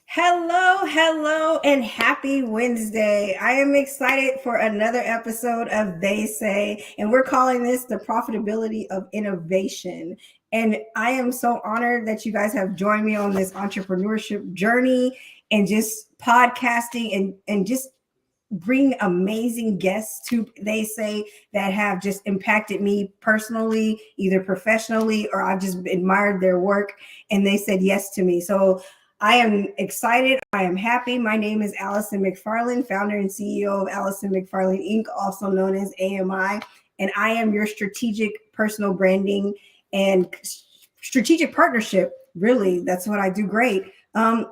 Hello, and happy Wednesday. I am excited for another episode of They Say, and we're calling this the Profitability of Innovation. And I am so honored that you guys have joined me on this entrepreneurship journey and just podcasting and just bring amazing guests to They Say that have just impacted me personally, either professionally or I've just admired their work and they said yes to me. So I am excited. I am happy. My name is Allison McFarland, founder and CEO of Allison McFarland Inc., also known as AMI, and I am your strategic personal branding and strategic partnership. Really, that's what I do great.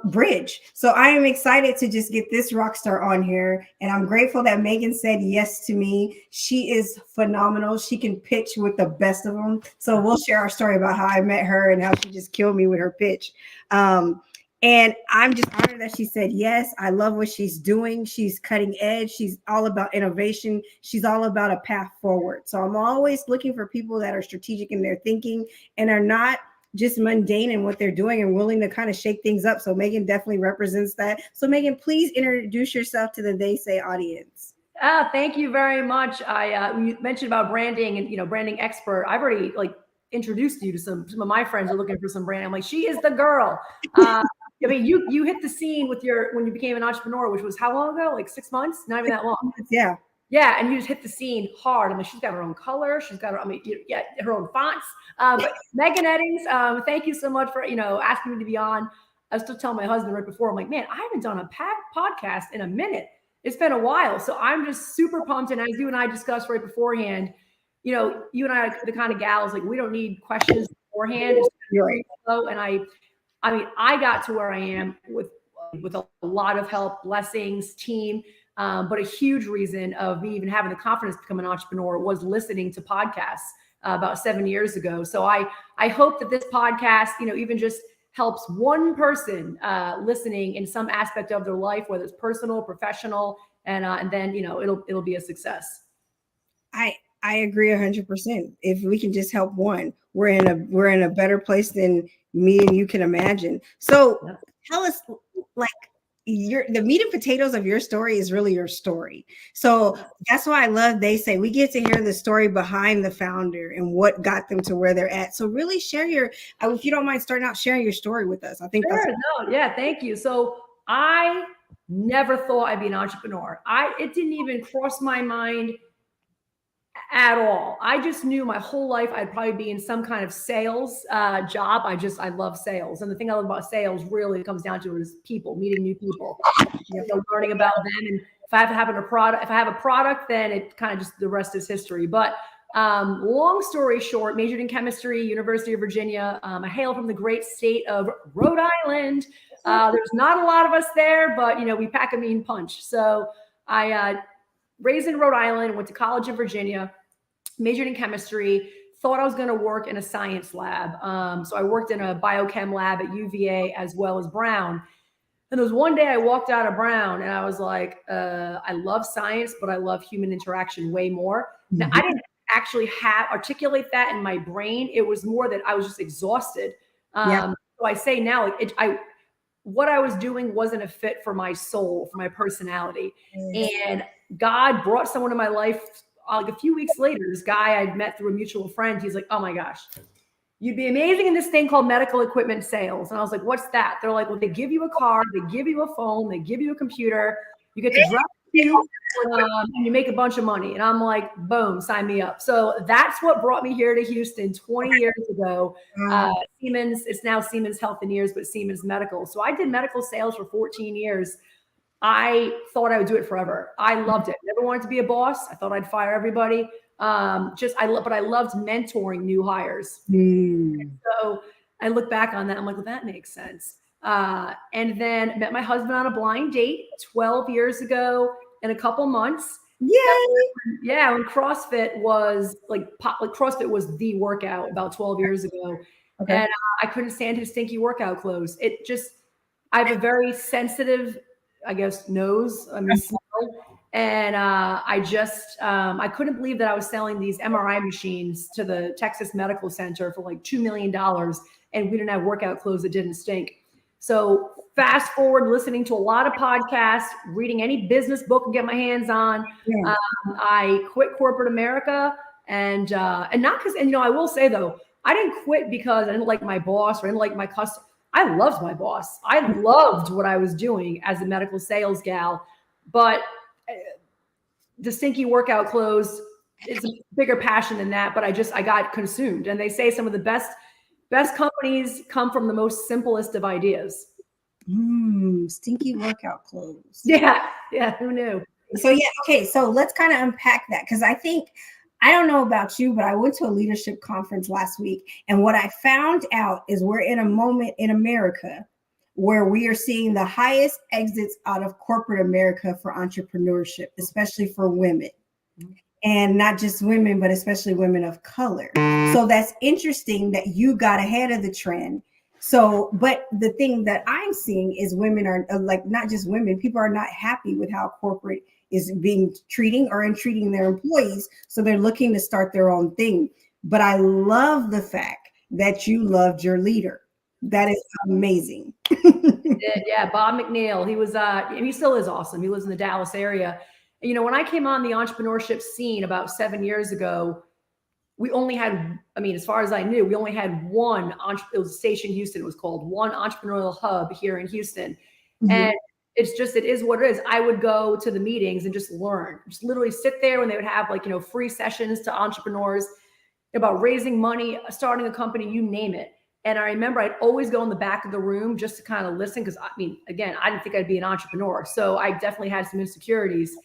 Bridge. So I am excited to just get this rock star on here. And I'm grateful that Megan said yes to me. She is phenomenal. She can pitch with the best of them. So we'll share our story about how I met her and how she just killed me with her pitch. And I'm just honored that she said yes. I love what she's doing. She's cutting edge. She's all about innovation. She's all about a path forward. So I'm always looking for people that are strategic in their thinking and are not just mundane in what they're doing and willing to kind of shake things up. So Megan definitely represents that. So Megan, please introduce yourself to the They Say audience. Thank you very much. You mentioned about branding and, branding expert. I've already introduced you to some of my friends who are looking for some brand. I'm like, she is the girl. I mean, you hit the scene with when you became an entrepreneur, which was how long ago? Like 6 months? Not even that long. Yeah. Yeah, and you just hit the scene hard. I mean, she's got her own color. She's got her own fonts. But Megan Eddings, thank you so much for asking me to be on. I was still telling my husband right before, I'm like, man, I haven't done a podcast in a minute. It's been a while, so I'm just super pumped. And as you and I discussed right beforehand, you and I are the kind of gals we don't need questions beforehand. You're right. And I mean, I got to where I am with a lot of help, blessings, team. But a huge reason of me even having the confidence to become an entrepreneur was listening to podcasts about 7 years ago. So I hope that this podcast, even just helps one person listening in some aspect of their life, whether it's personal, professional, and then it'll be a success. I agree 100%. If we can just help one, we're in a better place than me and you can imagine. So tell us, the meat and potatoes of your story is really your story. So that's why I love They Say. We get to hear the story behind the founder and what got them to where they're at. So really share if you don't mind starting out sharing your story with us. I think thank you. So I never thought I'd be an entrepreneur. It didn't even cross my mind at all. I just knew my whole life I'd probably be in some kind of sales job. I love sales. And the thing I love about sales really comes down to is people, meeting new people, learning about them. And if I have a product, then it kind of just the rest is history. But long story short, majored in chemistry, University of Virginia. I hail from the great state of Rhode Island. There's not a lot of us there, but we pack a mean punch. So I raised in Rhode Island, went to college in Virginia, majored in chemistry, thought I was going to work in a science lab. So I worked in a biochem lab at UVA as well as Brown. And there was one day I walked out of Brown and I was like, I love science, but I love human interaction way more. Now, I didn't actually articulate that in my brain. It was more that I was just exhausted. So I say now, what I was doing wasn't a fit for my soul, for my personality. And God brought someone to my life a few weeks later. This guy I'd met through a mutual friend. He's like, oh my gosh, you'd be amazing in this thing called medical equipment sales. And I was like, what's that? They're like, well, they give you a car, they give you a phone, they give you a computer, you get to drive and you make a bunch of money. And I'm like, boom, sign me up. So that's what brought me here to Houston 20 years ago. Siemens, it's now Siemens Healthineers, but Siemens Medical. So I did medical sales for 14 years. I thought I would do it forever. I loved it. Never wanted to be a boss. I thought I'd fire everybody. But I loved mentoring new hires. So I look back on that. I'm like, well, that makes sense. And then met my husband on a blind date 12 years ago in a couple months. Yeah. When CrossFit was CrossFit was the workout about 12 years ago. Okay. And I couldn't stand his stinky workout clothes. I have a very sensitive, I guess, nose. Smell. And I couldn't believe that I was selling these MRI machines to the Texas Medical Center for like $2 million. and we didn't have workout clothes that didn't stink. So fast forward, listening to a lot of podcasts, reading any business book I can get my hands on. Yeah. I quit corporate America, and not because, and I will say though, I didn't quit because I didn't like my boss or I didn't like my customer. I loved my boss. I loved what I was doing as a medical sales gal, but the stinky workout clothes, it's a bigger passion than that. But I got consumed. And they say some of the best companies come from the most simplest of ideas. Stinky workout clothes. Yeah. Who knew? So yeah, okay. So let's kind of unpack that, because I don't know about you, but I went to a leadership conference last week, and what I found out is we're in a moment in America where we are seeing the highest exits out of corporate America for entrepreneurship, especially for women. And not just women, but especially women of color. So that's interesting that you got ahead of the trend. So, but the thing that I'm seeing is women are like, not just women, people are not happy with how corporate is being treating their employees. So they're looking to start their own thing. But I love the fact that you loved your leader. That is amazing. Yeah, Bob McNeil. He was, and he still is awesome. He lives in the Dallas area. And, when I came on the entrepreneurship scene about 7 years ago, we only had, as far as I knew, we only had one, it was Station Houston, it was called, one entrepreneurial hub here in Houston. And it is what it is. I would go to the meetings and just learn, just literally sit there when they would have free sessions to entrepreneurs about raising money, starting a company, you name it. And I remember I'd always go in the back of the room just to kind of listen. Because again, I didn't think I'd be an entrepreneur. So I definitely had some insecurities.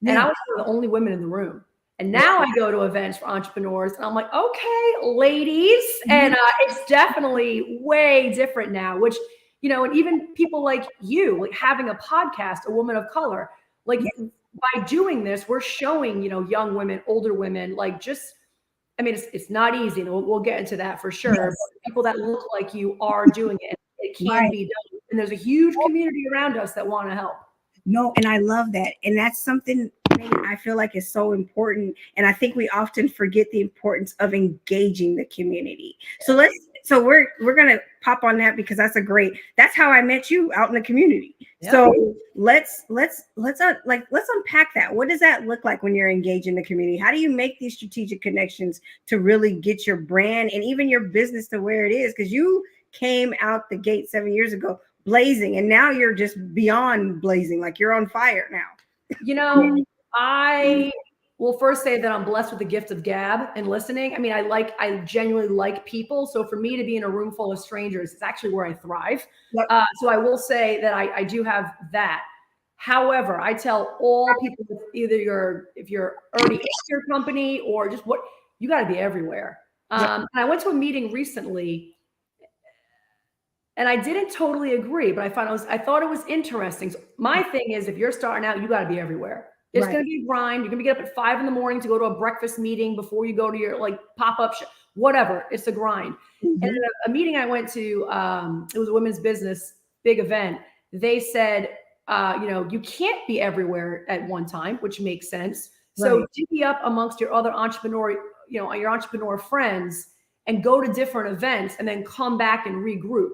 Yeah. And I was one of the only women in the room. And now I go to events for entrepreneurs and I'm like, okay, ladies. And it's definitely way different now, which, and even people like you, like having a podcast, a woman of color, like by doing this, we're showing, young women, older women, like just, it's not easy. And we'll get into that for sure. Yes. But people that look like you are doing it. It can be done. And there's a huge community around us that want to help. No, and I love that. And that's something I feel like is so important. And I think we often forget the importance of engaging the community. So we're gonna pop on that, because that's how I met you, out in the community. Yeah. So let's unpack that. What does that look like when you're engaging the community? How do you make these strategic connections to really get your brand and even your business to where it is? Because you came out the gate 7 years ago blazing, and now you're just beyond blazing, like you're on fire now. I will first say that I'm blessed with the gift of gab and listening. I genuinely like people. So for me to be in a room full of strangers is actually where I thrive. Yep. So I will say that I do have that. However, I tell all people, if you're already in your company or just you got to be everywhere. Yep. And I went to a meeting recently, and I didn't totally agree, but I thought it was interesting. So my thing is, if you're starting out, you got to be everywhere. It's going to be a grind. You're going to get up at 5 a.m. to go to a breakfast meeting before you go to your pop-up whatever. It's a grind. Mm-hmm. And at a meeting I went to, it was a women's business, big event. They said, you can't be everywhere at one time, which makes sense. So divvy up amongst your other entrepreneur, your entrepreneur friends, and go to different events and then come back and regroup.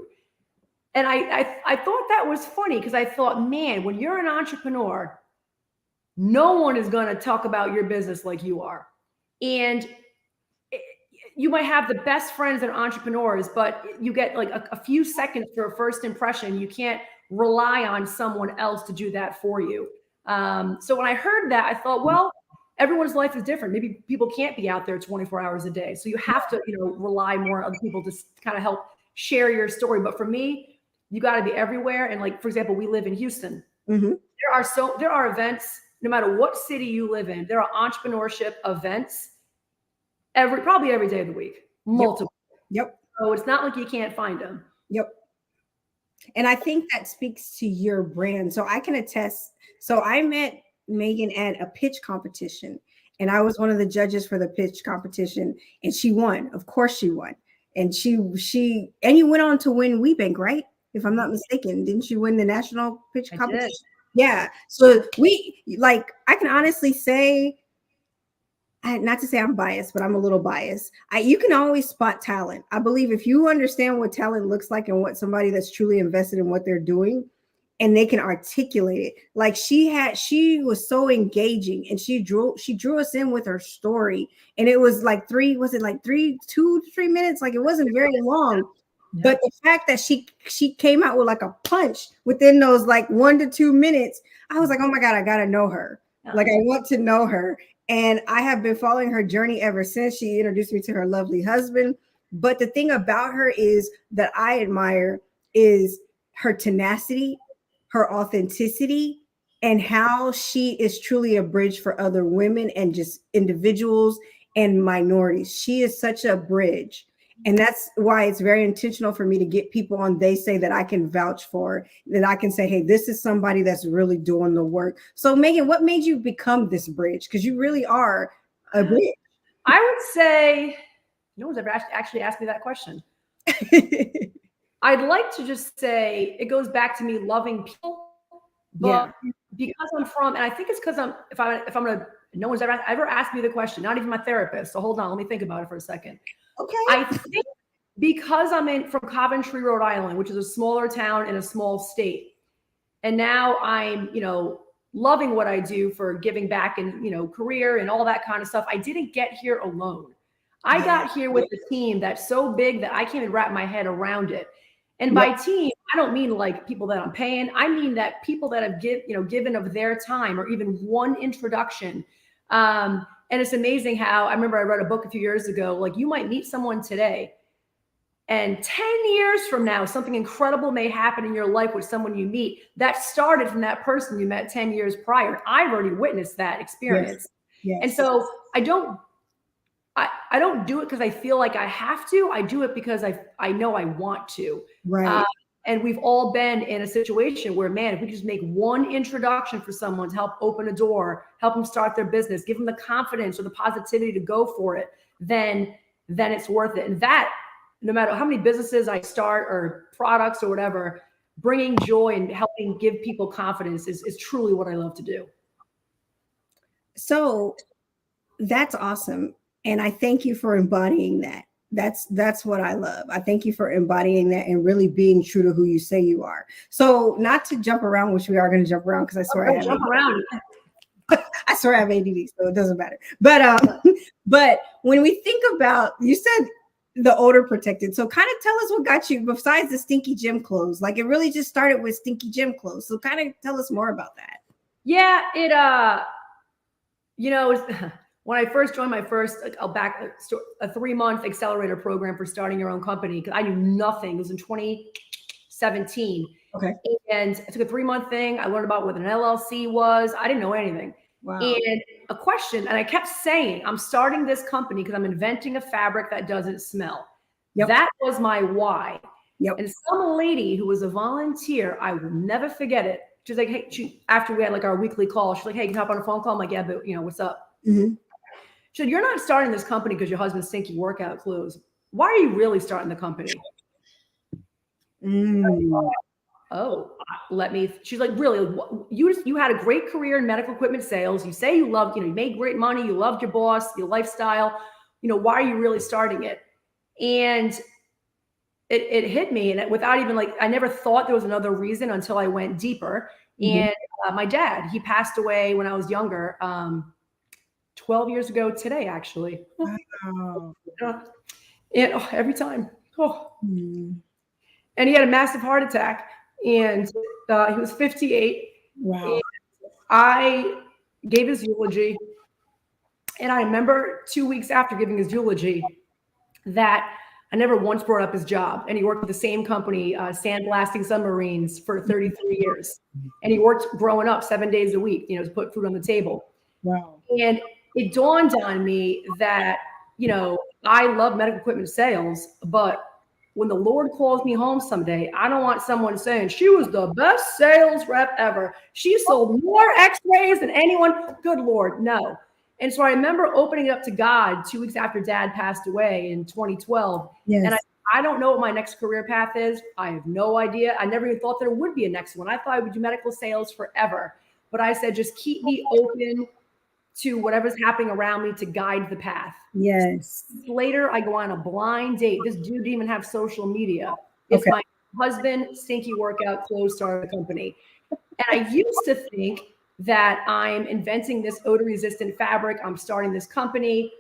And I thought that was funny, because I thought, man, when you're an entrepreneur, no one is going to talk about your business like you are. And you might have the best friends that are entrepreneurs, but you get a few seconds for a first impression. You can't rely on someone else to do that for you. So when I heard that, I thought, well, everyone's life is different. Maybe people can't be out there 24 hours a day. So you have to, rely more on other people to kind of help share your story. But for me, you got to be everywhere. And for example, we live in Houston. Mm-hmm. There are events, no matter what city you live in, there are entrepreneurship events probably every day of the week, multiple. Yep. So it's not like you can't find them. Yep. And I think that speaks to your brand. So I can attest. So I met Megan at a pitch competition, and I was one of the judges for the pitch competition, and she won. Of course she won. And and you went on to win WeBank, right? If I'm not mistaken, didn't you win the national pitch competition? Yeah. So I can honestly say not to say I'm biased, but I'm a little biased. You can always spot talent. I believe if you understand what talent looks like and what somebody that's truly invested in what they're doing, and they can articulate it. Like she was so engaging, and she drew us in with her story. And it was like 2 to 3 minutes? Like, it wasn't very long. Yeah. But the fact that she came out with like a punch within those like 1 to 2 minutes, I was like, oh my God, I gotta know her. Yeah. Like, I want to know her. And I have been following her journey ever since. She introduced me to her lovely husband. But the thing about her is that I admire is her tenacity, her authenticity, and how she is truly a bridge for other women and just individuals and minorities. She is such a bridge. And that's why it's very intentional for me to get people on They Say that I can vouch for, that I can say, hey, this is somebody that's really doing the work. So, Megan, what made you become this bridge? Because you really are a bridge. I would say no one's ever actually asked me that question. I'd like to just say it goes back to me loving people, but because I'm from, and I think it's because if I'm gonna, no one's ever asked me the question, not even my therapist. So hold on, let me think about it for a second. Okay. I think because I'm from Coventry, Rhode Island, which is a smaller town in a small state, and now I'm, loving what I do for giving back and, career and all that kind of stuff. I didn't get here alone. I got here with a team that's so big that I can't even wrap my head around it. And by team, I don't mean like people that I'm paying. I mean that people that have given of their time or even one introduction. And it's amazing how I remember I read a book a few years ago, like you might meet someone today and 10 years from now, something incredible may happen in your life with someone you meet that started from that person you met 10 years prior. I've already witnessed that experience. Yes. And so I don't do it because I feel like I have to. I do it because I know I want to. Right. And we've all been in a situation where, man, if we just make one introduction for someone to help open a door, help them start their business, give them the confidence or the positivity to go for it, then it's worth it. And that, no matter how many businesses I start or products or whatever, bringing joy and helping give people confidence is truly what I love to do. So that's awesome. And I thank you for embodying that. That's what I love. I thank you for embodying that and really being true to who you say you are. So, not to jump around, which we are going to jump around because I swear I have jump around. I swear I have ADD, so it doesn't matter. But when we think about, you said the odor protected. So kind of tell us what got you besides the stinky gym clothes. Like, it really just started with stinky gym clothes. So kind of tell us more about that. Yeah, when I first joined my first, a 3-month accelerator program for starting your own company, because I knew nothing. It was in 2017. Okay. And I took a 3-month thing. I learned about what an LLC was. I didn't know anything. Wow. And a question, and I kept saying, I'm starting this company because I'm inventing a fabric that doesn't smell. Yep. That was my why. Yep. And some lady who was a volunteer, I will never forget it. She's like, hey, after we had like our weekly call, she's like, hey, can you hop on a phone call? I'm like, yeah, but what's up? Mm-hmm. She said, you're not starting this company because your husband's stinky workout clothes. Why are you really starting the company? She's like, really, you had a great career in medical equipment sales. You say you loved, you made great money. You loved your boss, your lifestyle. Why are you really starting it? And it hit me. And without even I never thought there was another reason until I went deeper. Mm-hmm. And my dad, he passed away when I was younger. 12 years ago today, actually. Wow. And every time. And he had a massive heart attack, and he was 58. Wow. And I gave his eulogy, and I remember 2 weeks after giving his eulogy that I never once brought up his job. And he worked with the same company, sandblasting submarines, for 33 years. And he worked growing up 7 days a week, to put food on the table. Wow. And it dawned on me that, I love medical equipment sales, but when the Lord calls me home someday, I don't want someone saying she was the best sales rep ever. She sold more x-rays than anyone. Good Lord, no. And so I remember opening it up to God 2 weeks after Dad passed away in 2012. Yes. And I don't know what my next career path is. I have no idea. I never even thought there would be a next one. I thought I would do medical sales forever. But I said, just keep me open to whatever's happening around me to guide the path. Yes. Later, I go on a blind date. This dude didn't even have social media. It's Okay. my husband, stinky workout clothes, started a company. And I used to think that I'm inventing this odor resistant fabric. I'm starting this company.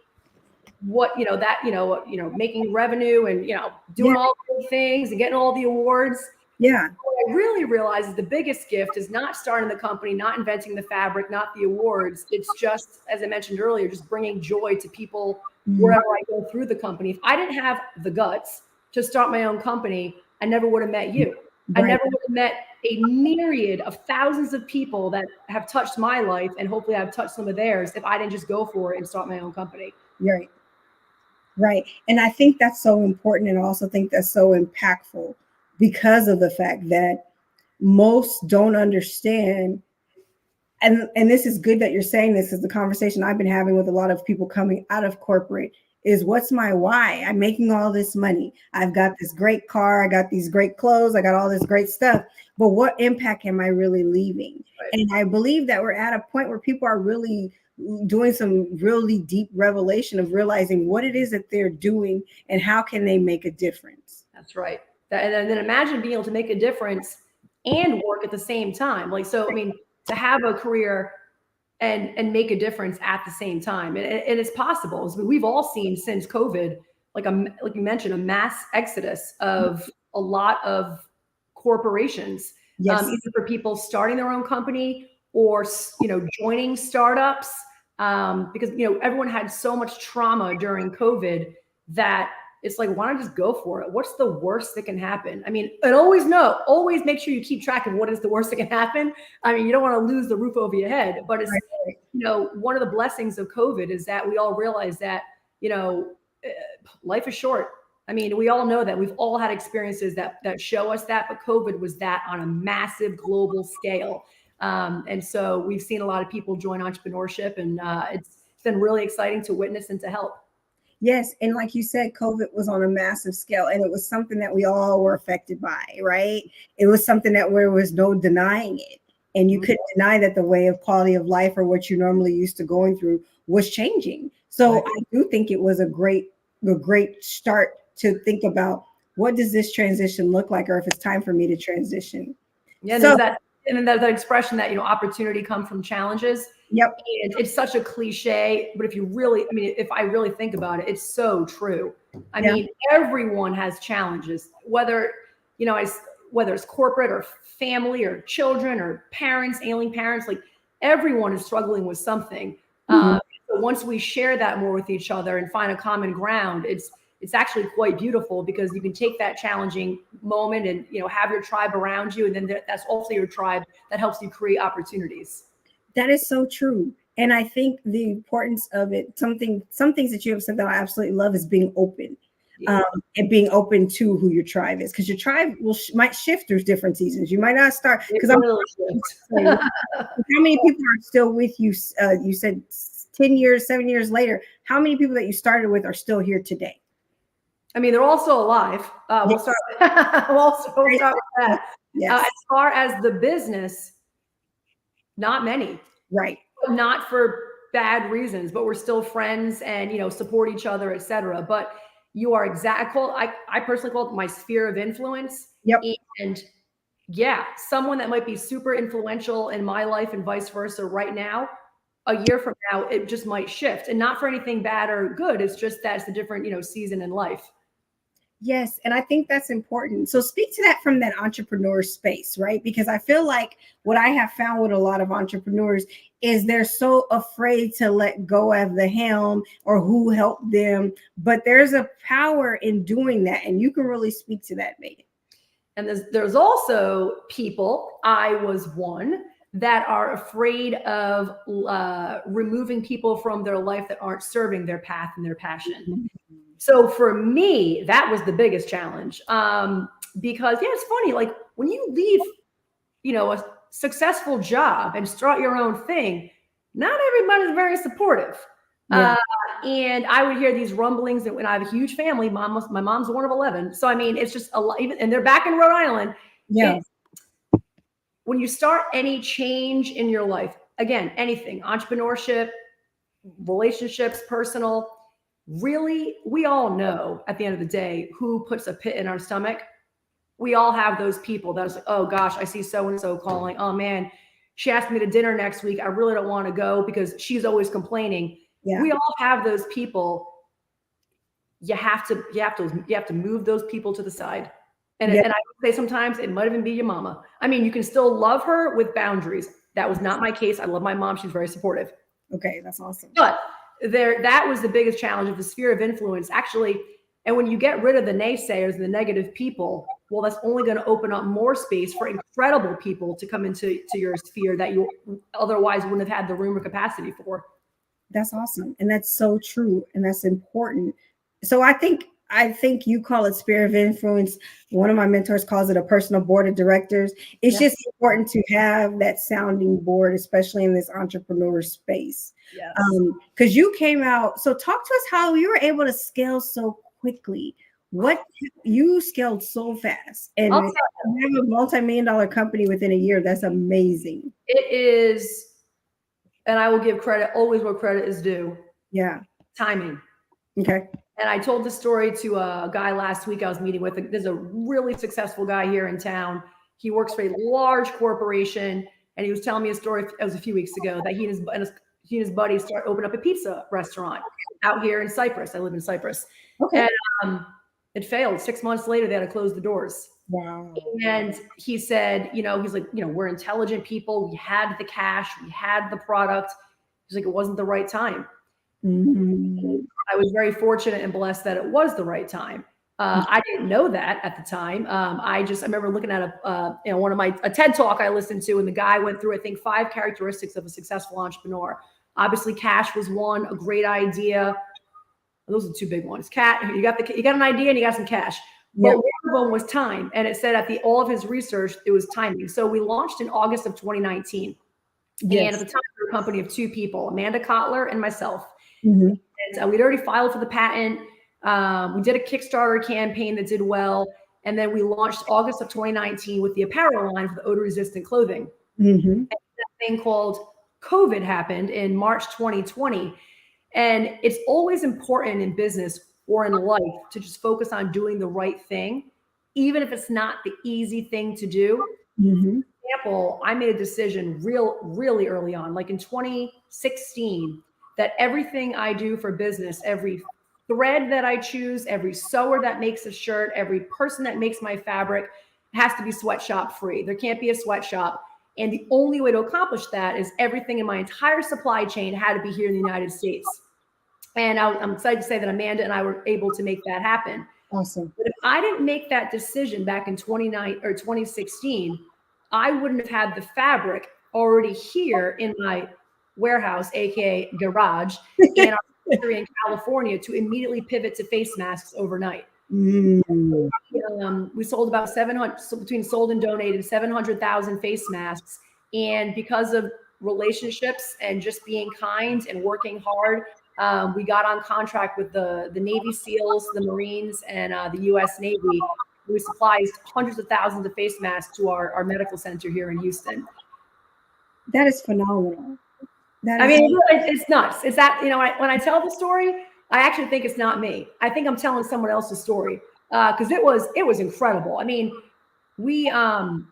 Making revenue and, doing all the things and getting all the awards. Yeah. What I really realized is the biggest gift is not starting the company, not inventing the fabric, not the awards. It's just, as I mentioned earlier, just bringing joy to people wherever I go through the company. If I didn't have the guts to start my own company, I never would have met you. Right. I never would have met a myriad of thousands of people that have touched my life, and hopefully I've touched some of theirs if I didn't just go for it and start my own company. Right. Right. And I think that's so important. And I also think that's so impactful because of the fact that most don't understand. And this is good that you're saying this, is the conversation I've been having with a lot of people coming out of corporate is, what's my why? I'm making all this money. I've got this great car. I got these great clothes. I got all this great stuff. But what impact am I really leaving? Right. And I believe that we're at a point where people are really doing some really deep revelation of realizing what it is that they're doing and how can they make a difference. That's right. And then imagine being able to make a difference and work at the same time. To have a career and make a difference at the same time. And it's possible. We've all seen since COVID, like you mentioned, a mass exodus of a lot of corporations, Yes. Either for people starting their own company or, joining startups, because, everyone had so much trauma during COVID that it's like, why not just go for it? What's the worst that can happen? And always make sure you keep track of what is the worst that can happen. You don't want to lose the roof over your head, but it's, one of the blessings of COVID is that we all realize that, life is short. We all know that. We've all had experiences that show us that, but COVID was that on a massive global scale. And so we've seen a lot of people join entrepreneurship, and it's been really exciting to witness and to help. Yes. And like you said, COVID was on a massive scale, and it was something that we all were affected by, right? It was something that there was no denying it. And you couldn't deny that the way of quality of life or what you normally used to going through was changing. So I do think it was a great start to think about, what does this transition look like, or if it's time for me to transition. Yeah. And then that expression that, opportunity comes from challenges. Yep. And it's such a cliche, but if I really think about it, it's so true. Everyone has challenges, whether it's corporate or family or children or parents, ailing parents, like everyone is struggling with something. So once we share that more with each other and find a common ground, it's actually quite beautiful, because you can take that challenging moment and, have your tribe around you. And then that's also your tribe that helps you create opportunities. That is so true. And I think the importance of it, some things that you have said that I absolutely love, is being open. And being open to who your tribe is, because your tribe might shift through different seasons. You might not start, because how many people are still with you? You said 10 years, 7 years later, how many people that you started with are still here today? They're all still alive. We'll start with that. Yes. As far as the business, not many. Right. Not for bad reasons, but we're still friends and, support each other, etc. But you are I personally call it my sphere of influence. Yep. And yeah, someone that might be super influential in my life and vice versa right now, a year from now, it just might shift, and not for anything bad or good. It's just that's the different, season in life. Yes. And I think that's important. So speak to that from that entrepreneur space, right? Because I feel like what I have found with a lot of entrepreneurs is they're so afraid to let go of the helm or who helped them. But there's a power in doing that. And you can really speak to that, Megan. And there's also people, I was one, that are afraid of removing people from their life that aren't serving their path and their passion. So for me, that was the biggest challenge, because it's funny, like when you leave, a successful job and start your own thing, not everybody's very supportive. Yeah. And I would hear these rumblings that when I have a huge family, my mom's one of 11. So, it's just a lot, and they're back in Rhode Island. Yeah. When you start any change in your life, again, anything, entrepreneurship, relationships, personal. Really, we all know at the end of the day who puts a pit in our stomach. We all have those people that's like, oh gosh, I see so and so calling. Oh man, she asked me to dinner next week. I really don't want to go because she's always complaining. Yeah. We all have those people. You have to move those people to the side. And, Yeah. and I would say sometimes it might even be your mama. I mean, you can still love her with boundaries. That was not my case. I love my mom. She's very supportive. Okay, that's awesome. But that was the biggest challenge of the sphere of influence, actually. And when you get rid of the naysayers, the negative people, well, that's only going to open up more space for incredible people to come into your sphere that you otherwise wouldn't have had the room or capacity for. That's awesome. And that's so true. And that's important. So I think you call it sphere of influence. One of my mentors calls it a personal board of directors. It's just important to have that sounding board, especially in this entrepreneur space. Yes. Because you came out. So talk to us how you were able to scale so quickly. What you scaled so fast, and you have a multi-million-dollar company within a year. That's amazing. It is. And I will give credit always where credit is due. Yeah. Timing. Okay. And I told the story to a guy last week I was meeting with. There's a really successful guy here in town. He works for a large corporation, and he was telling me a story. It was a few weeks ago that he and his buddies started open up a pizza restaurant out here in Cyprus. I live in Cyprus. Okay. And it failed. 6 months later, they had to close the doors. Wow. And he said, he's like, we're intelligent people. We had the cash. We had the product. He's like, it wasn't the right time. Mm-hmm. I was very fortunate and blessed that it was the right time. I didn't know that at the time. I remember looking at a TED talk I listened to, and the guy went through, I think, 5 characteristics of a successful entrepreneur. Obviously, cash was one, a great idea. Those are 2 big ones. You got an idea and you got some cash. But one of them was time. And it said at all of his research, it was timing. So we launched in August of 2019. Yes. And at the time, we were a company of 2 people, Amanda Kotler and myself. Mm-hmm. And we'd already filed for the patent. We did a Kickstarter campaign that did well. And then we launched August of 2019 with the apparel line for the odor-resistant clothing. Mm-hmm. And that thing called COVID happened in March 2020. And it's always important in business or in life to just focus on doing the right thing, even if it's not the easy thing to do. Mm-hmm. For example, I made a decision really early on, like in 2016, that everything I do for business, every thread that I choose, every sewer that makes a shirt, every person that makes my fabric has to be sweatshop free. There can't be a sweatshop. And the only way to accomplish that is everything in my entire supply chain had to be here in the United States. And I'm excited to say that Amanda and I were able to make that happen. Awesome. But if I didn't make that decision back in 2016, I wouldn't have had the fabric already here in my warehouse, aka garage, in our factory in California to immediately pivot to face masks overnight. Mm-hmm. We sold about 700, between sold and donated, 700,000 face masks. And because of relationships and just being kind and working hard, we got on contract with the Navy SEALs, the Marines, and the U.S. Navy. We supplied hundreds of thousands of face masks to our medical center here in Houston. That is phenomenal. It's nuts. It's that, when I tell the story, I actually think it's not me. I think I'm telling someone else's story because it was incredible. I mean, I'm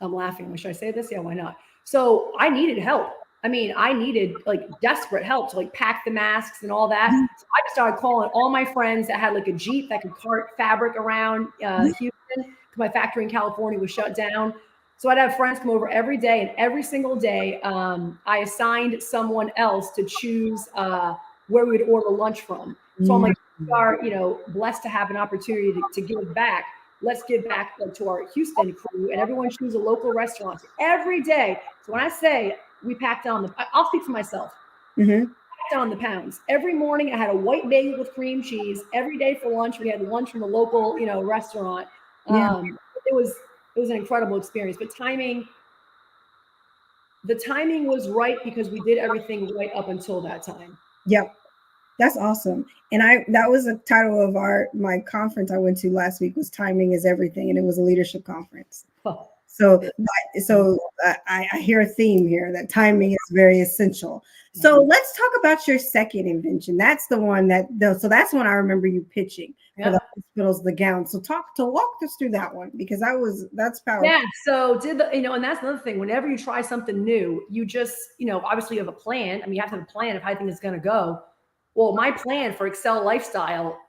laughing. Should I say this? Yeah, why not? So I needed help. I needed desperate help to pack the masks and all that. So I just started calling all my friends that had a Jeep that could cart fabric around Houston because my factory in California was shut down. So I'd have friends come over every day, and every single day I assigned someone else to choose where we would order lunch from. So I'm like, we are, blessed to have an opportunity to give back. Let's give back to our Houston crew, and everyone choose a local restaurant every day. So when I say we packed on I'll speak for myself. Mm-hmm. Packed on the pounds. Every morning I had a white bagel with cream cheese. Every day for lunch, we had lunch from a local, restaurant. It was an incredible experience, but the timing was right because we did everything right up until that time. Yep. That's awesome. And that was the title of my conference I went to last week was Timing is Everything. And it was a leadership conference. Huh. So, I hear a theme here that timing is very essential. So let's talk about your second invention. That's the one so that's when I remember you pitching for the hospitals, the gowns. So walk us through that one, because that's powerful. Yeah. So and that's another thing. Whenever you try something new, you just, obviously you have a plan. I mean, you have to have a plan of how you think it's going to go. Well, my plan for Accel Lifestyle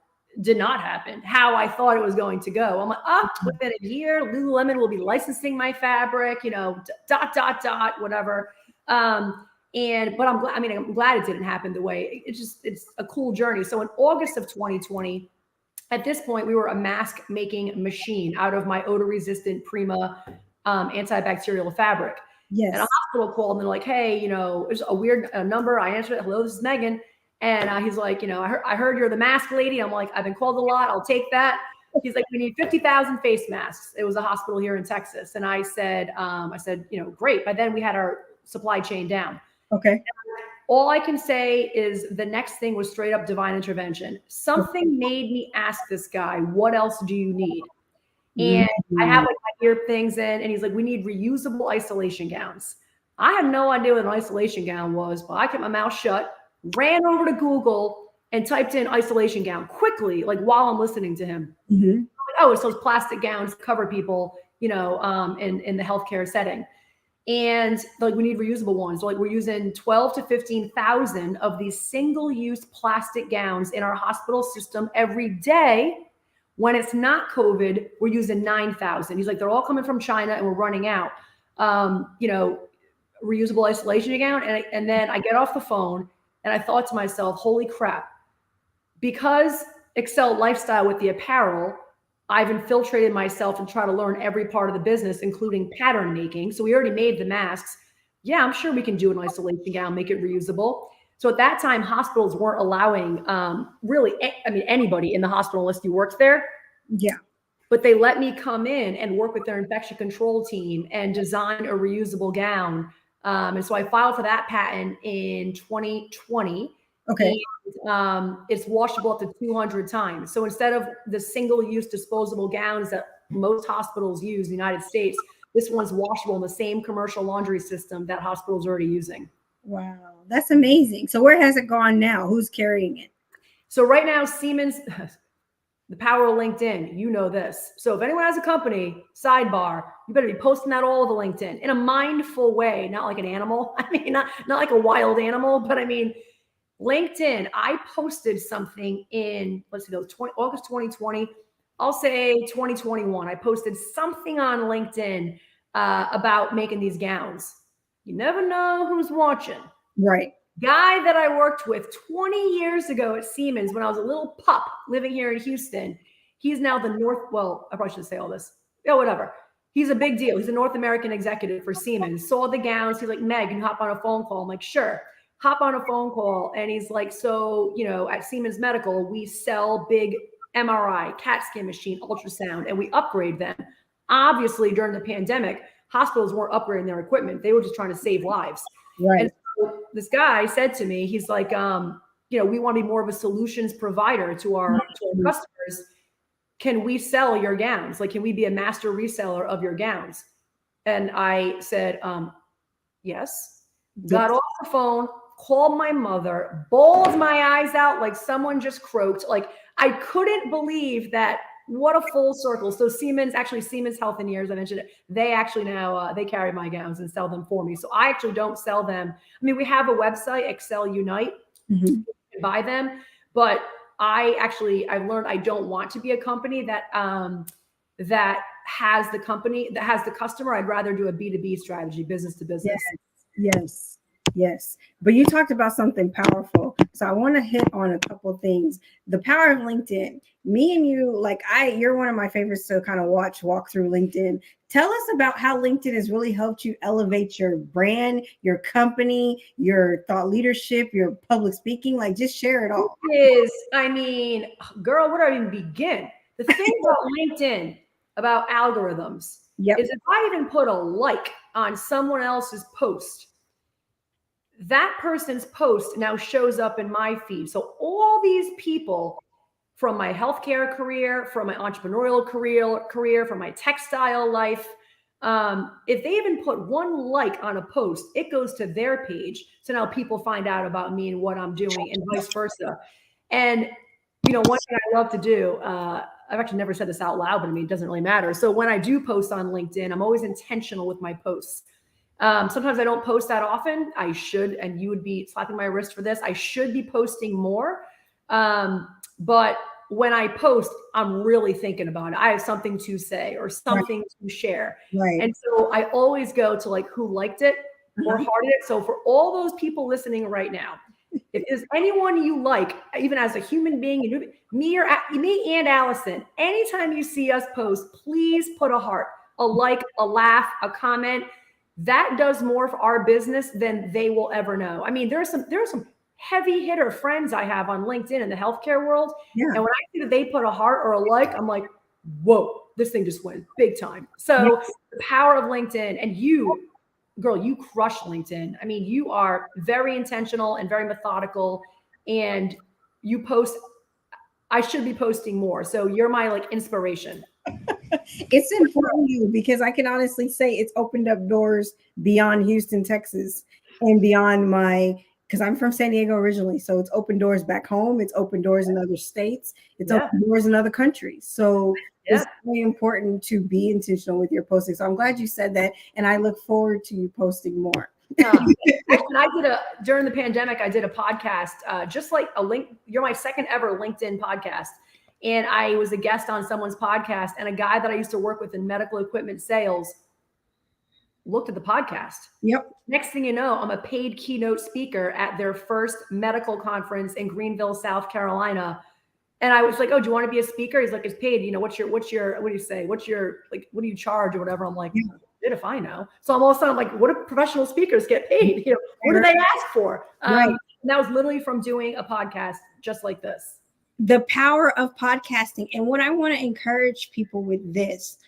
did not happen how I thought it was going to go. I'm like, within a year, Lululemon will be licensing my fabric, whatever. But I'm glad it didn't happen the way it's a cool journey. So in August of 2020, at this point, we were a mask making machine out of my odor resistant Prima antibacterial fabric. Yes. And a hospital called and they're like, hey, there's a weird number. I answered it. Hello, this is Megan. And he's like, I heard you're the mask lady. I'm like, I've been called a lot. I'll take that. He's like, we need 50,000 face masks. It was a hospital here in Texas. And I said, great. By then we had our supply chain down. Okay. All I can say is the next thing was straight up divine intervention. Something made me ask this guy, what else do you need? And I have like my ear things in, and he's like, we need reusable isolation gowns. I had no idea what an isolation gown was, but I kept my mouth shut, ran over to Google and typed in isolation gown quickly, like while I'm listening to him. Like, oh, it's those plastic gowns cover people, in the healthcare setting. And like, we need reusable ones. So like, we're using 12 to 15,000 of these single-use plastic gowns in our hospital system every day. When it's not COVID, we're using 9,000. He's like, they're all coming from China and we're running out. Reusable isolation gown. And then I get off the phone and I thought to myself, holy crap, because Accel Lifestyle with the apparel, I've infiltrated myself and try to learn every part of the business, including pattern making. So we already made the masks. Yeah, I'm sure we can do an isolation gown, make it reusable. So at that time, hospitals weren't allowing anybody in the hospital unless you worked there. Yeah. But they let me come in and work with their infection control team and design a reusable gown. And so I filed for that patent in 2020. Okay. And, it's washable up to 200 times. So instead of the single-use disposable gowns that most hospitals use in the United States, this one's washable in the same commercial laundry system that hospitals are already using. Wow, that's amazing. So where has it gone now? Who's carrying it? So right now, Siemens, the power of LinkedIn, you know this. So if anyone has a company, sidebar, you better be posting that all over LinkedIn in a mindful way, not like an animal. I mean, not like a wild animal, but I mean, LinkedIn, I posted something in, August 2020, I'll say 2021. I posted something on LinkedIn about making these gowns. You never know who's watching. Right. Guy that I worked with 20 years ago at Siemens when I was a little pup living here in Houston. He's now I probably shouldn't say all this. Yeah, whatever. He's a big deal. He's a North American executive for Siemens. Saw the gowns. He's like, Meg, can you hop on a phone call? I'm like, sure. Hop on a phone call. And he's like, so, at Siemens Medical, we sell big MRI, CAT scan machine, ultrasound, and we upgrade them. Obviously, during the pandemic, hospitals weren't upgrading their equipment. They were just trying to save lives. Right. And so this guy said to me, he's like, we want to be more of a solutions provider to our customers. Can we sell your gowns? Like, can we be a master reseller of your gowns? And I said, yes. Got off the phone, called my mother, bawled my eyes out like someone just croaked. Like, I couldn't believe that. What a full circle. So Siemens Health and Years, I mentioned it. They actually now, they carry my gowns and sell them for me. So I actually don't sell them. I mean, we have a website, Accel Unite, you can buy them, but I've learned I don't want to be a company that has the customer. I'd rather do a B2B strategy, business to business. Yes. But you talked about something powerful. So I want to hit on a couple of things. The power of LinkedIn. Me and you, you're one of my favorites to kind of walk through LinkedIn. Tell us about how LinkedIn has really helped you elevate your brand, your company, your thought leadership, your public speaking. Just share it all. Girl, where do I even begin? The thing about LinkedIn, about algorithms, is if I even put a like on someone else's post, that person's post now shows up in my feed. So all these people from my healthcare career, from my entrepreneurial career, from my textile life, If they even put one like on a post, it goes to their page. So now people find out about me and what I'm doing, and vice versa. And one thing I love to do, I've actually never said this out loud, but I mean, it doesn't really matter. So when I do post on LinkedIn, I'm always intentional with my posts. Sometimes I don't post that often. I should, and you would be slapping my wrist for this. I should be posting more. But when I post, I'm really thinking about it. I have something to say or something to share. Right. And so I always go to like who liked it or hearted it. So for all those people listening right now, if there's anyone you like, even as a human being, me and Allison, anytime you see us post, please put a heart, a like, a laugh, a comment. That does more for our business than they will ever know. I mean, there are some heavy hitter friends I have on LinkedIn in the healthcare world. Yeah. And when I see that they put a heart or a like, I'm like, whoa, this thing just went big time. So the power of LinkedIn, and you, girl, you crush LinkedIn. I mean, you are very intentional and very methodical, and you post. I should be posting more. So you're my like inspiration. It's important because I can honestly say it's opened up doors beyond Houston, Texas, and beyond because I'm from San Diego originally. So it's opened doors back home. It's opened doors in other states. It's opened doors in other countries. So it's very important to be intentional with your posting. So I'm glad you said that. And I look forward to you posting more. During the pandemic, I did a podcast, just like you're my second ever LinkedIn podcast. And I was a guest on someone's podcast, and a guy that I used to work with in medical equipment sales looked at the podcast. Yep. Next thing you know, I'm a paid keynote speaker at their first medical conference in Greenville, South Carolina. And I was like, oh, do you want to be a speaker? He's like, it's paid. What do you say? What do you charge or whatever? I'm like, if I know. So I'm all of a sudden like, what do professional speakers get paid? What do they ask for? And that was literally from doing a podcast just like this. The power of podcasting. And what I want to encourage people with this,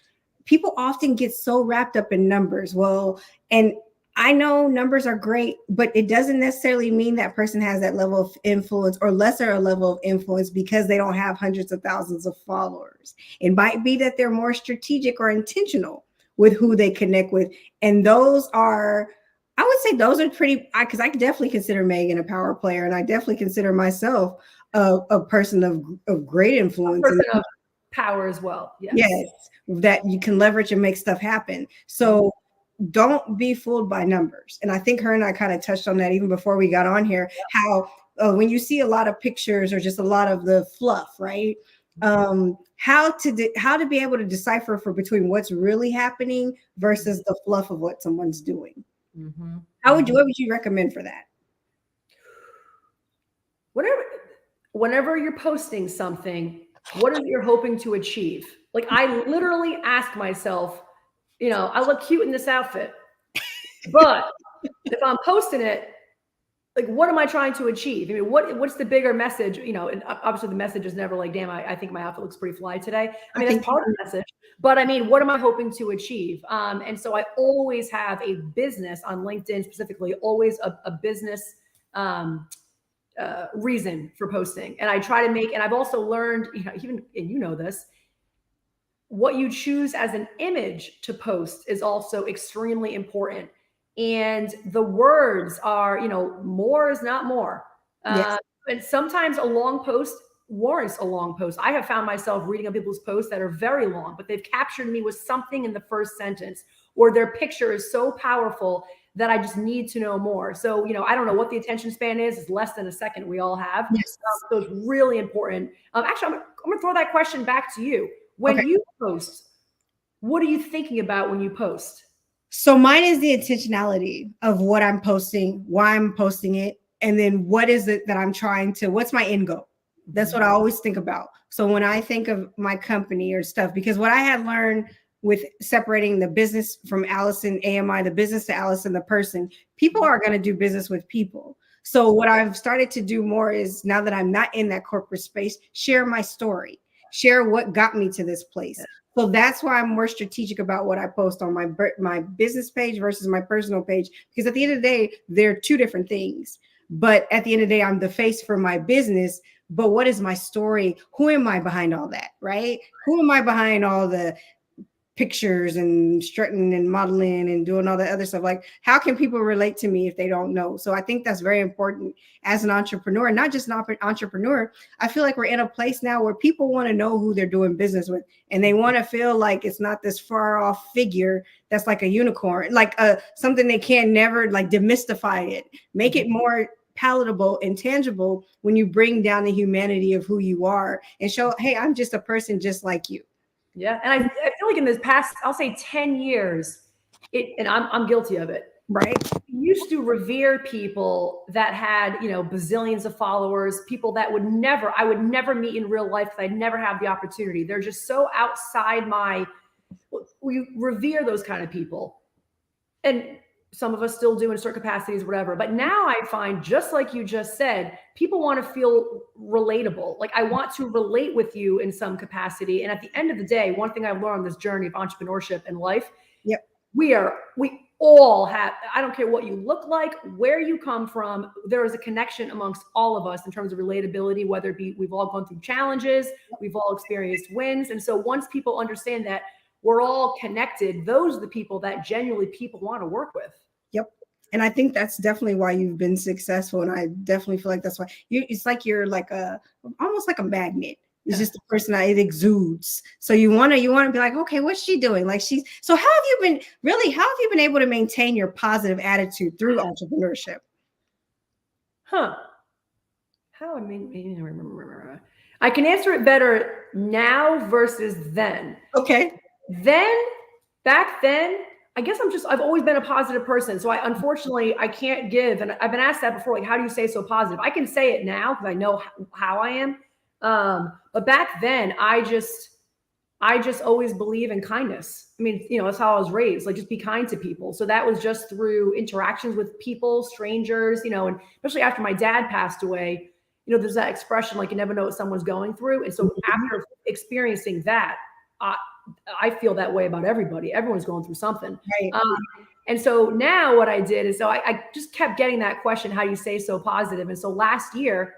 people often get so wrapped up in numbers. Well, and I know numbers are great, but it doesn't necessarily mean that person has that level of influence or lesser a level of influence because they don't have hundreds of thousands of followers. It might be that they're more strategic or intentional with who they connect with. And those are, I would say those are because I definitely consider Megan a power player, and I definitely consider myself a person of great influence. A person of power as well. Yes, that you can leverage and make stuff happen. So don't be fooled by numbers. And I think her and I kind of touched on that even before we got on here, how when you see a lot of pictures or just a lot of the fluff, right? How to be able to decipher between what's really happening versus the fluff of what someone's doing. Mm-hmm. What would you recommend for that? Whenever you're posting something, what is it you're hoping to achieve? Like I literally ask myself, I look cute in this outfit, but if I'm posting it, like, what am I trying to achieve? I mean, what's the bigger message? And obviously the message is never like, damn, I think my outfit looks pretty fly today. I mean, that's part of the message, but I mean, what am I hoping to achieve? And so I always have a business on LinkedIn specifically, always a business, reason for posting. And I try to and I've also learned, and this, what you choose as an image to post is also extremely important. And the words are, more is not more. And sometimes a long post warrants a long post. I have found myself reading on people's posts that are very long, but they've captured me with something in the first sentence, or their picture is so powerful that I just need to know more. So, I don't know what the attention span is. It's less than a second we all have. Yes. So it's really important. Actually, I'm going to throw that question back to you. When you post, what are you thinking about when you post? So mine is the intentionality of what I'm posting, why I'm posting it, and then what is it that I'm what's my end goal? That's what I always think about. So when I think of my company or stuff, because what I had learned with separating the business from Allison AMI, the business to Allison, the person, people are going to do business with people. So what I've started to do more is, now that I'm not in that corporate space, share my story, share what got me to this place. Yeah. So that's why I'm more strategic about what I post on my business page versus my personal page, because at the end of the day, they're two different things. But at the end of the day, I'm the face for my business. But what is my story? Who am I behind all that, right? Who am I behind all the pictures and strutting and modeling and doing all the other stuff. Like, how can people relate to me if they don't know? So I think that's very important as an entrepreneur, not just an entrepreneur. I feel like we're in a place now where people want to know who they're doing business with, and they want to feel like it's not this far off figure that's like a unicorn, like something they can never, like, demystify it, make it more palatable and tangible when you bring down the humanity of who you are and show, hey, I'm just a person just like you. Yeah. And I feel like in this past, I'll say 10 years, and I'm guilty of it, right? We used to revere people that had, bazillions of followers, people that I would never meet in real life because I'd never have the opportunity. They're just so outside we revere those kind of people. And some of us still do in certain capacities, whatever. But now I find, just like you just said, people want to feel relatable. Like, I want to relate with you in some capacity. And at the end of the day, one thing I've learned on this journey of entrepreneurship and life, we all have, I don't care what you look like, where you come from, there is a connection amongst all of us in terms of relatability, whether it be we've all gone through challenges, we've all experienced wins. And so once people understand that we're all connected, those are the people that genuinely people want to work with. Yep. And I think that's definitely why you've been successful. And I definitely feel like that's why it's like you're like almost like a magnet. It's just the person that it exudes. So you want to be like, okay, what's she doing? Like, so how have you been able to maintain your positive attitude through entrepreneurship? How I mean, I can answer it better now versus then. Okay. Back then, I guess I've always been a positive person. So unfortunately, I can't give, and I've been asked that before, like, how do you stay so positive? I can say it now because I know how I am. But back then, I just always believe in kindness. I mean, that's how I was raised, like, just be kind to people. So that was just through interactions with people, strangers, and especially after my dad passed away, there's that expression, like, you never know what someone's going through. And so after experiencing that, I feel that way about everybody. Everyone's going through something. Right. And so now what I did is, I just kept getting that question, how do you stay so positive? And so last year,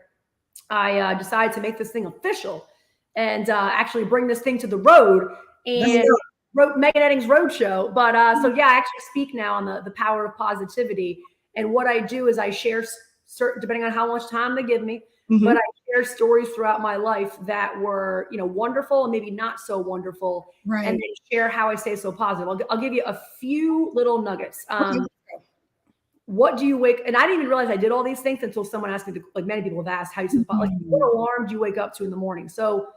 I decided to make this thing official and actually bring this thing to the road and wrote Megan Eddings Roadshow. But I actually speak now on the power of positivity. And what I do is I share certain, depending on how much time they give me, but I share stories throughout my life that were, wonderful and maybe not so wonderful. Right. And then share how I stay so positive. I'll give you a few little nuggets. What do you wake? And I didn't even realize I did all these things until someone asked me, like many people have asked, how you sleep, like, what alarm do you wake up to in the morning? So,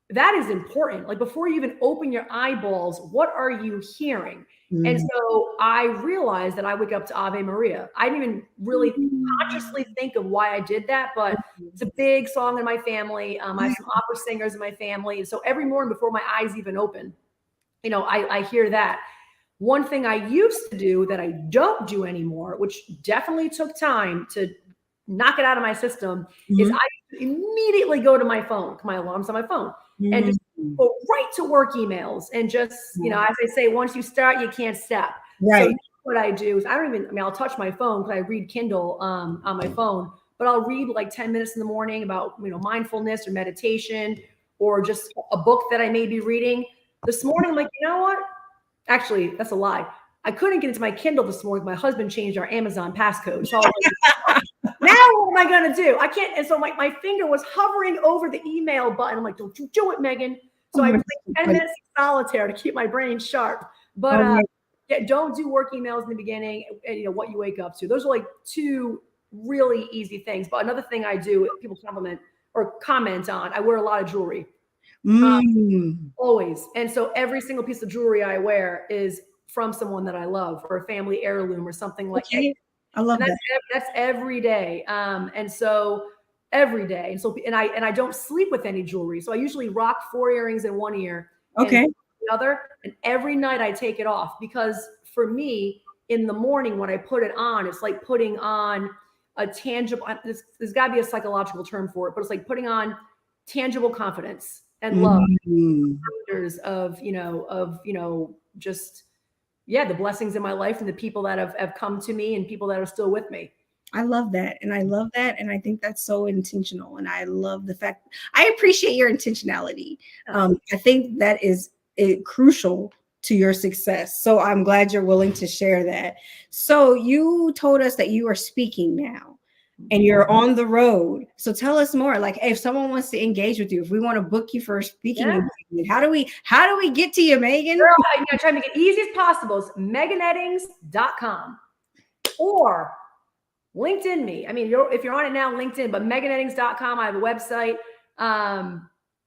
that is important. Like, before you even open your eyeballs, what are you hearing? And so I realized that I wake up to Ave Maria. I didn't even really consciously think of why I did that, but it's a big song in my family. I have some opera singers in my family. And so every morning before my eyes even open, I hear that. One thing I used to do that I don't do anymore, which definitely took time to knock it out of my system, is I immediately go to my phone, my alarms on my phone, and just go right to work emails. And just, as they say, once you start, you can't stop. Right. So what I do is I'll touch my phone because I read Kindle on my phone, but I'll read like 10 minutes in the morning about, mindfulness or meditation, or just a book that I may be reading. This morning, I'm like, you know what? Actually, that's a lie. I couldn't get into my Kindle this morning. My husband changed our Amazon passcode. So I was like, now what am I going to do? I can't. And so my finger was hovering over the email button. I'm like, don't you do it, Megan. So I played 10 minutes of solitaire to keep my brain sharp. But don't do work emails in the beginning, and what you wake up to. Those are like two really easy things. But another thing I do, people comment on, I wear a lot of jewelry. Always. And so every single piece of jewelry I wear is from someone that I love, or a family heirloom, or something like that. I love that. That's every day. And so every day. And so, and I don't sleep with any jewelry. So I usually rock 4 earrings in one ear. Okay. And the other. And every night I take it off, because for me, in the morning when I put it on, it's like putting on a tangible, there's gotta be a psychological term for it, but it's like putting on tangible confidence and love, of just, the blessings in my life and the people that have come to me and people that are still with me. I love that. And I love that. And I think that's so intentional. And I love the fact, I appreciate your intentionality. I think that is crucial to your success. So I'm glad you're willing to share that. So you told us that you are speaking now and you're on the road. So tell us more. Like if someone wants to engage with you, if we want to book you for a speaking engagement, how do we get to you, Megan? Girl, I'm gonna try to make it easy as possible. It's meganeddings.com or LinkedIn me. I mean, if you're on it now, LinkedIn, but meganeddings.com, I have a website.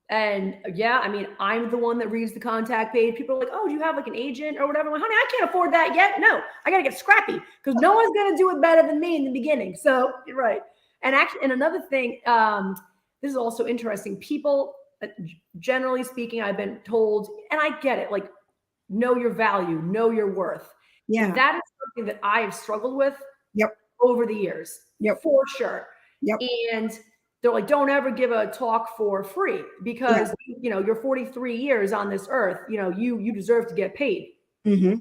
And yeah, I mean, I'm the one that reads the contact page. People are like, oh, do you have like an agent or whatever? I'm like, honey, I can't afford that yet. No, I got to get scrappy because no one's going to do it better than me in the beginning. So you're right. And actually, and another thing, this is also interesting. People, generally speaking, I've been told, and I get it, like, know your value, know your worth. Yeah. And that is something that I have struggled with over the years, for sure. And they're like, don't ever give a talk for free because, you know, you're 43 years on this earth, you know, you deserve to get paid. And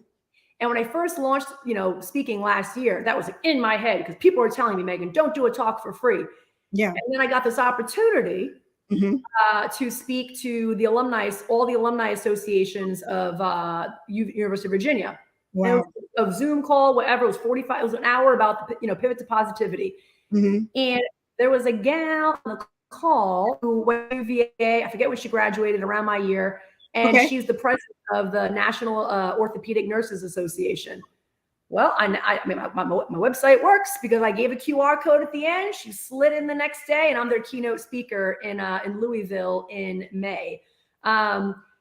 when I first launched, you know, speaking last year, that was in my head because people were telling me, Megan, don't do a talk for free. And then I got this opportunity to speak to the alumni, all the alumni associations of University of Virginia. Wow. A Zoom call, whatever, it was 45, it was an hour about, you know, pivot to positivity. And there was a gal on the call who went to VA. I forget when she graduated, around my year. And she's the president of the National Orthopedic Nurses Association. Well, I mean, my website works because I gave a QR code at the end. She slid in the next day, and I'm their keynote speaker in Louisville in May.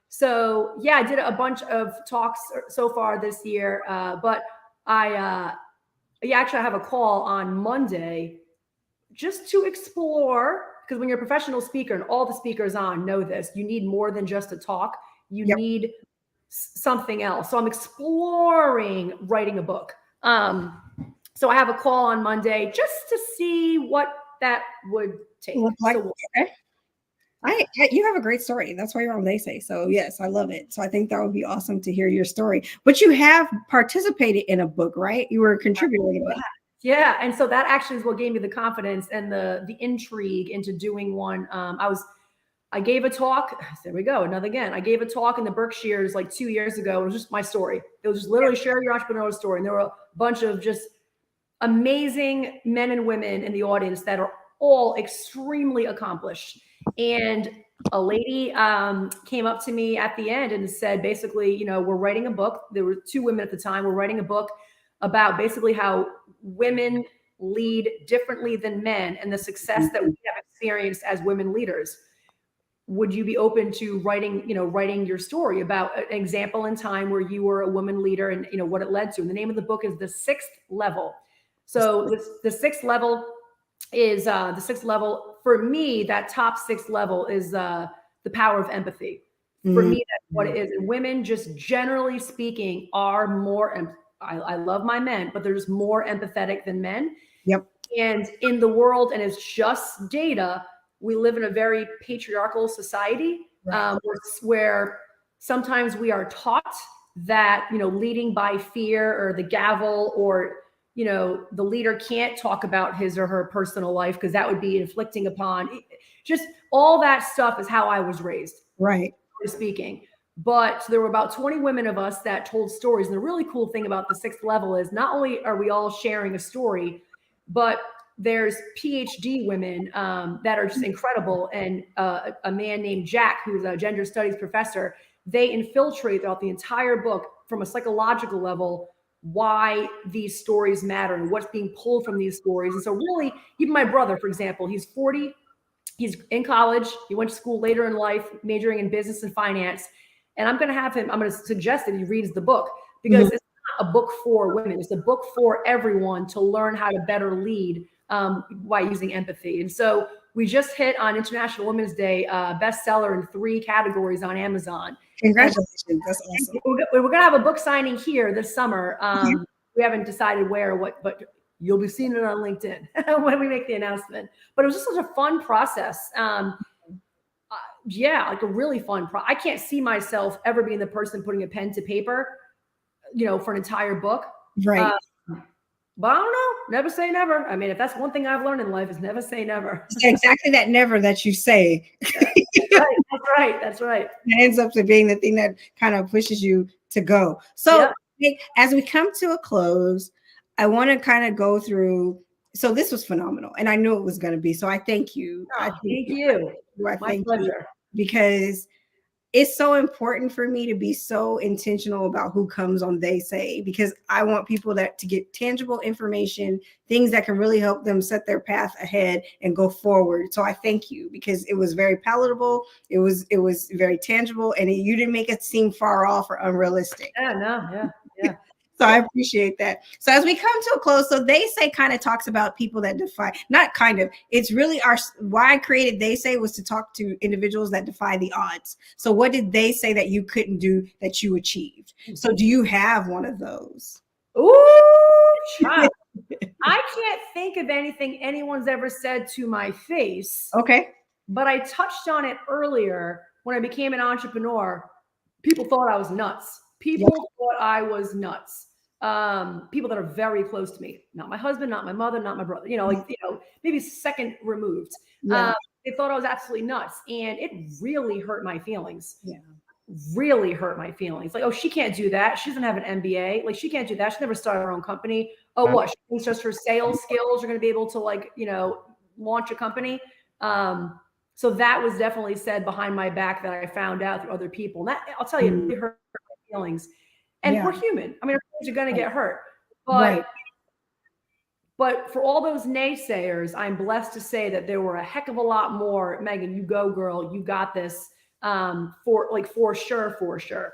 So yeah, I did a bunch of talks so far this year, but I actually have a call on Monday just to explore, because when you're a professional speaker, and all the speakers on know this, you need more than just a talk. You need something else. So I'm exploring writing a book. So I have a call on Monday just to see what that would take. You have a great story. That's why you're on They Say. So yes, I love it. So I think that would be awesome to hear your story. But you have participated in a book, right? You were a contributor in a book. Yeah. And so that actually is what gave me the confidence and the intrigue into doing one. I gave a talk. There we go. Another again. I gave a talk in the Berkshires like 2 years ago. It was just my story. It was just literally share your entrepreneurial story. And there were a bunch of just amazing men and women in the audience that are all extremely accomplished. And a lady came up to me at the end and said, basically, you know, we're writing a book. There were 2 women at the time. We're writing a book about basically how women lead differently than men and the success that we have experienced as women leaders. Would you be open to writing your story about an example in time where you were a woman leader and, you know, what it led to? And the name of the book is The Sixth Level. So the sixth level is the sixth level for me. That top 6th level is the power of empathy. For me, that's what it is. And women, just generally speaking, are more. I love my men, but they're just more empathetic than men. And in the world, and it's just data, we live in a very patriarchal society, where sometimes we are taught that, you know, leading by fear or the gavel, or, you know, the leader can't talk about his or her personal life because that would be inflicting upon. Just all that stuff is how I was raised, speaking. But so there were about 20 women of us that told stories. And the really cool thing about the 6th level is not only are we all sharing a story, but there's PhD women that are just incredible. And a man named Jack, who's a gender studies professor, they infiltrate throughout the entire book from a psychological level why these stories matter and what's being pulled from these stories. And so really, even my brother, for example, he's 40, he's in college, he went to school later in life, majoring in business and finance. And I'm going to suggest that he reads the book because it's not a book for women. It's a book for everyone to learn how to better lead by using empathy. And so we just hit on International Women's Day bestseller in 3 categories on Amazon. Congratulations. That's awesome. We're going to have a book signing here this summer. We haven't decided where or what, but you'll be seeing it on LinkedIn when we make the announcement. But it was just such a fun process. Like a really fun I can't see myself ever being the person putting a pen to paper, you know, for an entire book. But I don't know. Never say never. I mean, if that's one thing I've learned in life is never say never. Exactly that never that you say. That's right. That's right. That's right. It ends up to being the thing that kind of pushes you to go. So as we come to a close, I want to kind of go through. So this was phenomenal, and I knew it was going to be. So I thank you. Oh, thank you. I My thank pleasure. you because it's so important for me to be so intentional about who comes on They Say, because I want people that to get tangible information, things that can really help them set their path ahead and go forward. So I thank you because it was very palatable. It was very tangible, and you didn't make it seem far off or unrealistic. Yeah, no, yeah. So I appreciate that. So as we come to a close, so They Say kind of talks about people that defy, not kind of, it's really why I created They Say was to talk to individuals that defy the odds. So what did they say that you couldn't do that you achieved? So do you have one of those? Ooh, child. I can't think of anything anyone's ever said to my face. Okay. But I touched on it earlier when I became an entrepreneur. People thought I was nuts. People thought I was nuts. People that are very close to me, not my husband, not my mother, not my brother, maybe second removed. They thought I was absolutely nuts. And it really hurt my feelings. Yeah. Really hurt my feelings. Like, oh, she can't do that. She doesn't have an MBA. Like, she can't do that. She never started her own company. Oh, what? She thinks just her sales skills are going to be able to, like, launch a company. So that was definitely said behind my back that I found out through other people. And that, I'll tell you, it really hurt my feelings. And we're human. I mean, our feelings are going to get hurt. But for all those naysayers, I'm blessed to say that there were a heck of a lot more. Megan, you go, girl. You got this. For sure.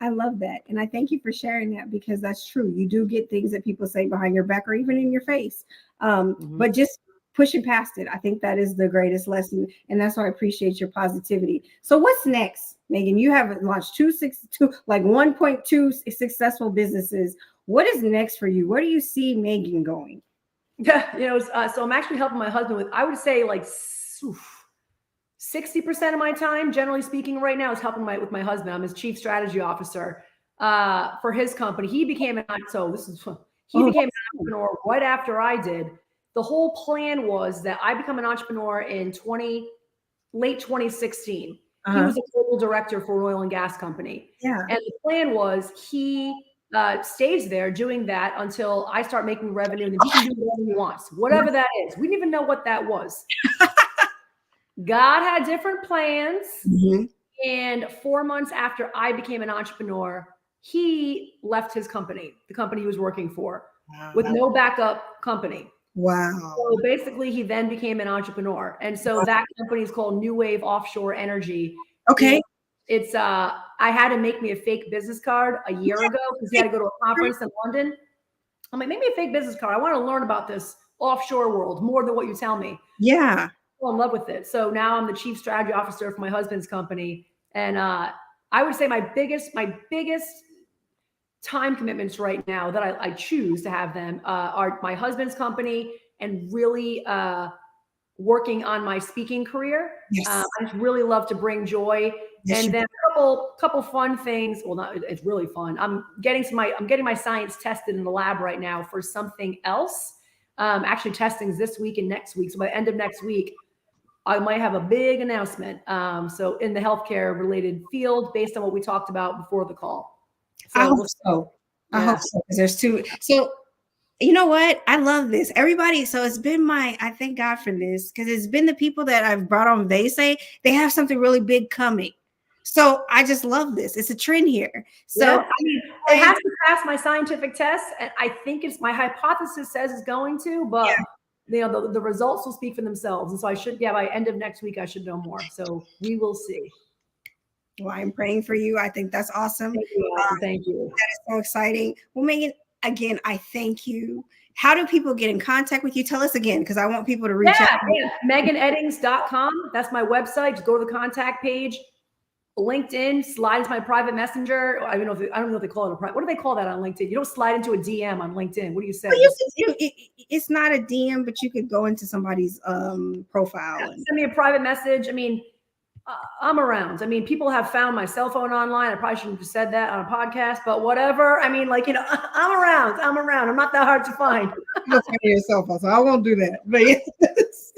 I love that. And I thank you for sharing that, because that's true. You do get things that people say behind your back or even in your face. But just pushing past it, I think that is the greatest lesson. And that's why I appreciate your positivity. So what's next, Megan? You have launched 1.2 successful businesses. What is next for you? Where do you see Megan going? So I'm actually helping my husband with, I would say, like 60% of my time, generally speaking, right now is helping with my husband. I'm his chief strategy officer for his company. He became an entrepreneur right after I did. The whole plan was that I become an entrepreneur in late 2016. He was a global director for an oil and gas company. Yeah. And the plan was he stays there doing that until I start making revenue, and then he can do whatever he wants, whatever that is. We didn't even know what that was. God had different plans. And 4 months after I became an entrepreneur, he left his company, the company he was working for, with no backup company. Wow. So basically, he then became an entrepreneur. And so that company is called New Wave Offshore Energy. Okay. It's I had to make me a fake business card a year ago because he had to go to a conference in London. I'm like, make me a fake business card. I want to learn about this offshore world more than what you tell me. Yeah. I'm in love with it. So now I'm the chief strategy officer for my husband's company. And I would say my biggest time commitments right now that I choose to have them are my husband's company and really working on my speaking career. Yes. I just really love to bring joy. And then a couple fun things. Well, it's really fun. I'm getting my science tested in the lab right now for something else. Actually, testing's this week and next week. So by the end of next week, I might have a big announcement. So in the healthcare related field, based on what we talked about before the call. So I hope so. I hope so. Because there's two. So you know what? I love this. Everybody. So it's been I thank God for this, because it's been the people that I've brought on. They say they have something really big coming. So I just love this. It's a trend here. So I mean, it has to pass my scientific test, and I think it's my hypothesis says it's going to, but the results will speak for themselves. And so I should, by end of next week, I should know more. So we will see. Well, I'm praying for you. I think that's awesome. Thank you. Thank you. That is so exciting. Well, Megan, again, I thank you. How do people get in contact with you? Tell us again, because I want people to reach out. MeganEddings.com. That's my website. Just go to the contact page. LinkedIn, slide into my private messenger. I don't know if they call it a private. What do they call that on LinkedIn? You don't slide into a DM on LinkedIn. What do you say? Well, it's not a DM, but you could go into somebody's profile. Send me a private message. I mean, I'm around. I mean, people have found my cell phone online. I probably shouldn't have said that on a podcast, but whatever. I mean, like, I'm around. I'm around. I'm not that hard to find. You'll find your cell phone, so I won't do that. But yes.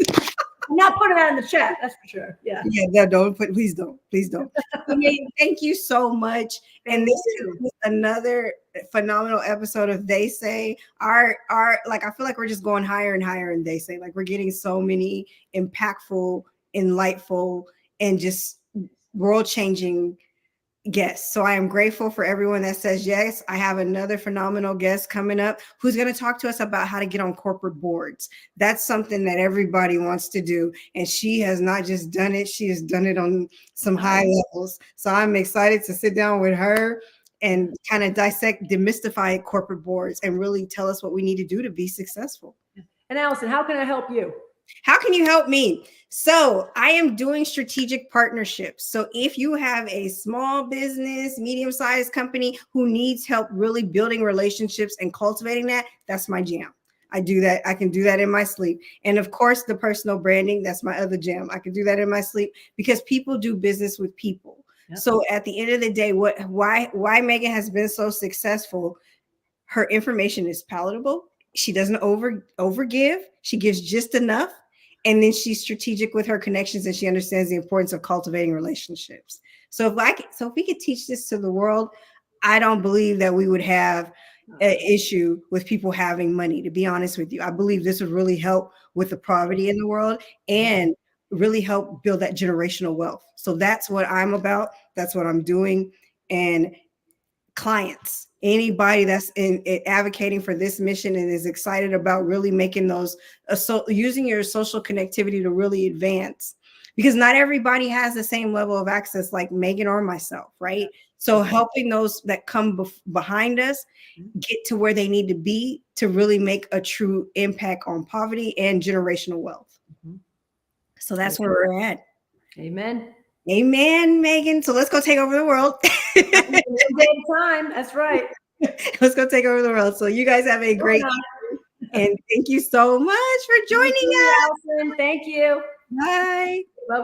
I'm not putting that in the chat. That's for sure. Yeah. Yeah, don't put. Please don't. Please don't. Megan, thank you so much. And this is another phenomenal episode of They Say. Our like, I feel like we're just going higher and higher in They Say. Like, we're getting so many impactful, enlightful, and just world-changing guests. So I am grateful for everyone that says yes. I have another phenomenal guest coming up who's going to talk to us about how to get on corporate boards. That's something that everybody wants to do. And she has not just done it, she has done it on some high levels. So I'm excited to sit down with her and kind of dissect, demystify corporate boards and really tell us what we need to do to be successful. And Allison, how can I help you? How can you help me? So I am doing strategic partnerships. So if you have a small business, medium-sized company who needs help really building relationships and cultivating that, that's my jam. I do that. I can do that in my sleep. And of course, the personal branding, that's my other jam. I can do that in my sleep because people do business with people. Yep. So at the end of the day, why Megan has been so successful, her information is palatable. She doesn't overgive. She gives just enough. And then she's strategic with her connections and she understands the importance of cultivating relationships. So if we could teach this to the world, I don't believe that we would have an issue with people having money, to be honest with you. I believe this would really help with the poverty in the world and really help build that generational wealth. So that's what I'm about. That's what I'm doing. And clients, anybody that's advocating for this mission and is excited about really making those using your social connectivity to really advance, because not everybody has the same level of access like Megan or myself, right? So helping those that come behind us get to where they need to be to really make a true impact on poverty and generational wealth. So that's where we're at. Amen. Amen, Megan. So let's go take over the world. One day at a time. That's right. Let's go take over the world. So you guys have a great evening, and thank you so much for joining us. Allison. Thank you. Bye. Bye-bye.